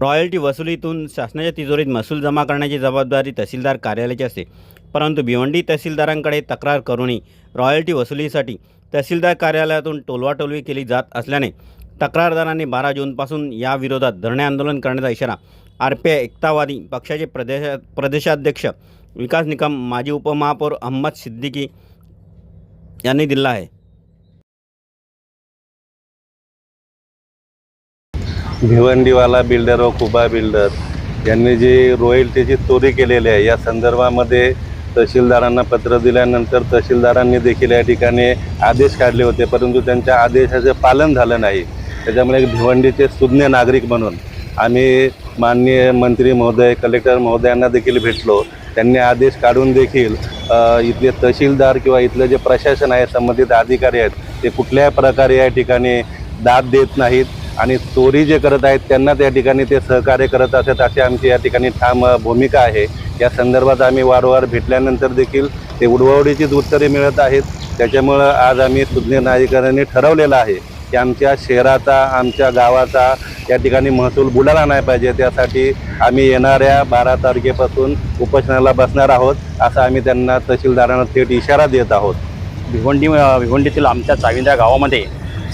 Royalty वसुलीतून शासनाच्या तिजोरीत महसूल जमा करण्याची जबाबदारी तहसीलदार कार्यालयाची असते, परंतु भिवंडी तहसीलदारांकडे तक्रार करूनही रॉयल्टी वसुलीसाठी तहसीलदार कार्यालयातून टोलवाटोलवी केली जात असल्याने तक्रारदारांनी 12 जूनपासून या विरोधात धरणे आंदोलन करण्याचा इशारा आरपीआय एकतावादी पक्षाचे प्रदेशाध्यक्ष विकास निकम, माजी उपमहापौर अहमद सिद्दीकी यांनी दिला आहे। भिवंडीवाला बिल्डर व कुबा बिल्डर यांनी जी रॉयल्टीची चोरी केलेली आहे या संदर्भामध्ये तहसीलदारांना पत्र दिल्यानंतर तहसीलदारांनी देखील या ठिकाणी आदेश काढले होते, परंतु त्यांच्या आदेशाचे पालन झालं नाही। त्याच्यामुळे भिवंडीचे सुज्ञ नागरिक म्हणून आम्ही माननीय मंत्री महोदय, कलेक्टर महोदयांना देखील भेटलो। त्यांनी आदेश काढून देखील इथले तहसीलदार किंवा इथलं जे प्रशासन आहे, संबंधित अधिकारी आहेत, ते कुठल्याही प्रकारे या ठिकाणी दाद देत नाहीत आणि चोरी जे करत आहेत त्यांना त्या ठिकाणी ते सहकार्य करत असतात, अशी आमची या ठिकाणी ठाम भूमिका आहे। या संदर्भात आम्ही वारंवार भेटल्यानंतर देखील ते उडवाउडीचीच उत्तरे मिळत आहेत। त्याच्यामुळं आज आम्ही सुज्ञ नागरिकांनी ठरवलेलं आहे की आमच्या शहराचा, आमच्या गावाचा या ठिकाणी महसूल बुडाला नाही पाहिजे, त्यासाठी आम्ही येणाऱ्या 12 तारखेपासून उपोषणाला बसणार आहोत, असं आम्ही त्यांना तहसीलदारांना थेट इशारा देत आहोत। भिवंडीतील आमच्या चाविंद्रा गावामध्ये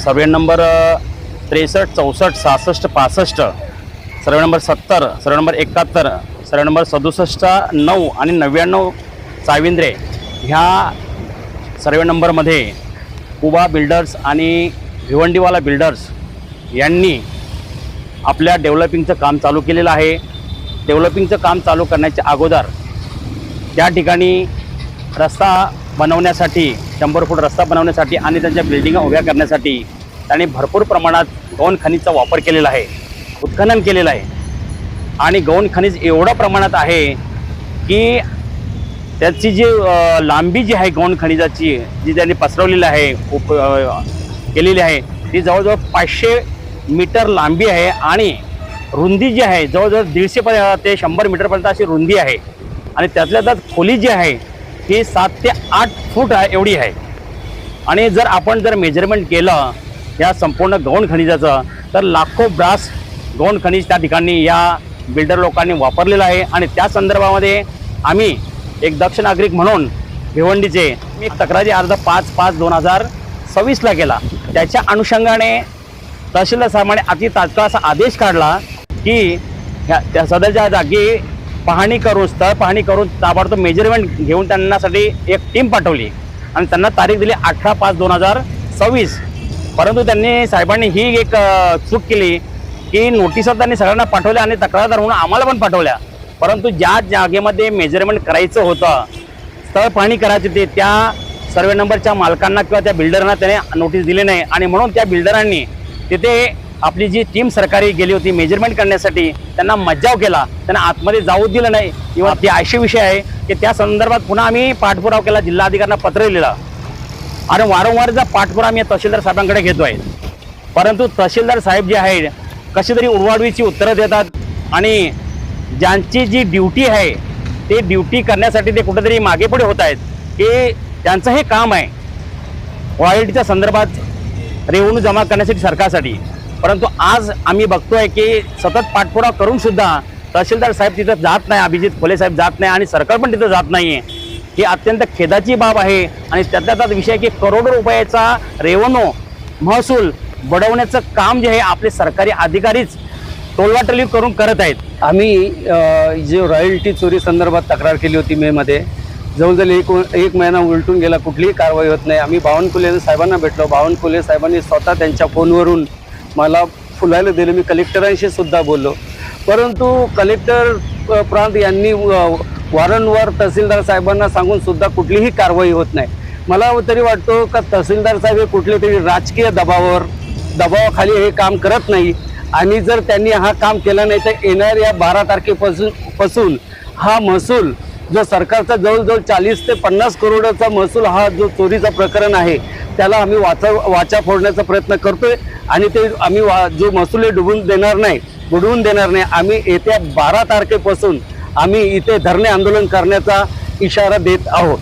survey number 63, 64, 66, 65, survey number 70, survey number 71, survey number 67, 9 आणि 99 चाविंद्रे ह्या सर्वे नंबरमध्ये कुबा बिल्डर्स आणि भिवंडीवाला बिल्डर्स यांनी आपल्या डेव्हलपिंगचं काम चालू केलेलं आहे। डेव्हलपिंगचं काम चालू करण्याच्या अगोदर त्या ठिकाणी रस्ता बनवण्यासाठी 100 फूट रस्ता बनवण्यासाठी आणि त्यांच्या बिल्डिंगा उभ्या करण्यासाठी त्यांनी भरपूर प्रमाणात गौण खनिजचा वापर केलेला आहे, उत्खनन केलेलं आहे। आणि गौण खनिज एवढ्या प्रमाणात आहे की त्याची जी लांबी जी आहे गौण खनिजाची जी त्यांनी पसरवलेली आहे, केलेली आहे, ती जवळजवळ 500 मीटर लांबी आहे आणि रुंदी जी आहे जवळजवळ 150 ते 100 मीटरपर्यंत अशी रुंदी आहे आणि त्यातल्या त्यात खोली जी आहे ही 7 ते 8 फूट एवढी आहे। आणि जर आपण मेजरमेंट केलं या संपूर्ण गौण खनिजाचं तर लाखो ब्रास गौण खनिज त्या ठिकाणी या बिल्डर लोकांनी वापरलेलं आहे। आणि त्या संदर्भामध्ये आम्ही एक दक्ष नागरिक म्हणून भिवंडीचे मी तक्रारी अर्ज 5/5/2026 केला। त्याच्या अनुषंगाने तहसीलदार साहेबांनी अति तात्काळ असा आदेश काढला की त्या सदरच्या जागी पाहणी करून, स्थळ पाहणी करून ताबडतोब मेजरमेंट घेऊन त्यांनासाठी एक टीम पाठवली आणि त्यांना तारीख दिली 18/5/2026। परंतु त्यांनी साहेबांनी ही एक चूक केली की नोटिसा त्यांनी सगळ्यांना पाठवल्या आणि तक्रारदार म्हणून आम्हाला पण पाठवल्या, परंतु ज्या जागेमध्ये मेजरमेंट करायचं होतं, स्थळ पाहणी करायची होती, त्या सर्वे नंबरच्या मालकांना किंवा त्या बिल्डरांना त्याने नोटीस दिली नाही। आणि म्हणून त्या बिल्डरांनी तिथे आपली जी टीम सरकारी गेली होती मेजरमेंट करण्यासाठी त्यांना मज्जाव केला, त्यांना आतमध्ये जाऊ दिलं नाही किंवा ते असे विषय आहे की त्या संदर्भात पुन्हा आम्ही पाठपुरावा केला, जिल्हाधिकाऱ्यांना पत्र लिहिलं आणि वारंवारचा पाठपुरावा आम्ही तहसीलदार साहेबांकडे घेतो आहे। परंतु तहसीलदार साहेब जे आहे कशी तरी उडवाडवीची उत्तरं देतात आणि ज्यांची जी ड्युटी आहे ते ड्युटी करण्यासाठी ते कुठेतरी मागे पुढे होत आहेत की त्यांचं हे काम आहे रॉयल्टीच्या संदर्भात रेव्हेन्यू जमा करण्यासाठी सरकारसाठी। परंतु आज आम्ही बघतोय की सतत पाठपुरावा करून सुद्धा तहसीलदार साहेब तिथं जात नाही, अभिजित खोले साहेब जात नाही आणि सरकार पण तिथं जात नाही आहे। ही अत्यंत खेदाची बाब आहे आणि त्यातल्या त्यात विषय की करोडो रुपयाचा रेव्हेन्यू महसूल बुडवण्याचं काम जे आहे आपले सरकारी अधिकारीच टोलवाटोलवी करून करत आहेत। आम्ही जे रॉयल्टी चोरी संदर्भात तक्रार केली होती मेमध्ये, जवळजवळ एक महिना उलटून गेला, कुठलीही कारवाई होत नाही। आम्ही बावनकुळे साहेबांना भेटलो, बावनकुळे साहेबांनी स्वतः त्यांच्या फोनवरून मला फुलायला दिलं, मी कलेक्टरांशी सुद्धा बोललो, परंतु कलेक्टर प्रांत यांनी वारंवार तहसीलदार साहेबांना सांगून सुद्धा कुठलीही कारवाई होत नाही। मला तरी वाटतो का तहसीलदार साहेब हे कुठले तरी राजकीय दबावाखाली हे काम करत नाही आणि जर त्यांनी हा काम केला नाही तर येणाऱ्या 12 तारखेपासून हा महसूल जो सरकारचा जवळजवळ 40 ते 50 करोडाचा महसूल हा जो चोरीचा प्रकरण आहे त्याला आम्ही वाचा फोडण्याचा प्रयत्न करतोय आणि ते आम्ही जो महसूल बुडवून देणार नाही। आम्ही येत्या 12 तारखेपासून आम्ही इथे धरणे आंदोलन करण्याचा इशारा देत आहोत।